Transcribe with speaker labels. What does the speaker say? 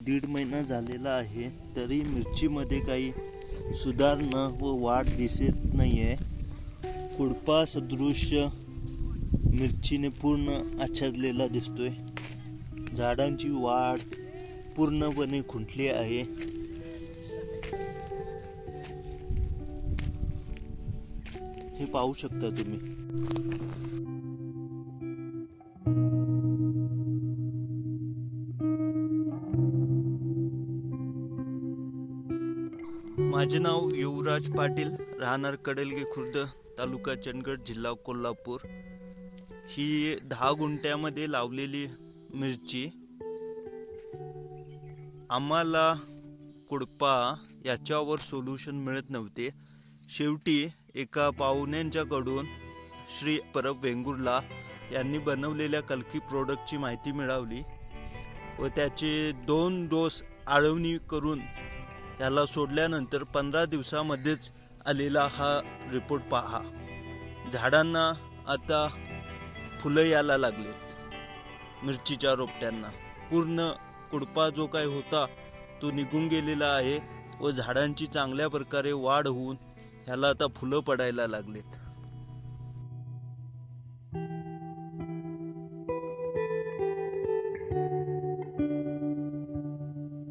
Speaker 1: दीड महिना झालेला आहे तरी मिरचीमध्ये काही सुधारणा व वाढ दिसत नाही आहे। कुडपा सदृश्य मिरचीने पूर्ण आच्छादलेला दिसतोय। झाडांची वाढ पूर्णपणे खुंटली आहे। हे पाहू शकता तुम्ही। माझे नाव युवराज पाटील, राहणार कडेलगे खुर्द, तालुका चंदगड, जिल्हा कोल्हापूर। ही 10 गुंठ्यामध्ये लावलेली मिरची। आम्हाला कुडपा याच्यावर सोल्युशन मिळत नव्हते। शेवटी एका पाहुण्यांच्याकडून श्री परब वेंगुर्ला यांनी बनवलेल्या कल्की प्रोडक्टची माहिती मिळवली व त्याचे 2 डोस आळवणी करून याला सोडल्यानंतर 15 दिवसामध्येच आलेला हा रिपोर्ट पहा। झाडांना आता फुलं यायला लागलेत। मिरचीच्या रोपट्यांना पूर्ण कुडपा जो काही होता तो निघून गेलेला आहे व झाडांची चांगल्या प्रकारे वाढ होऊन ह्याला आता फुलं पडायला लागलेत।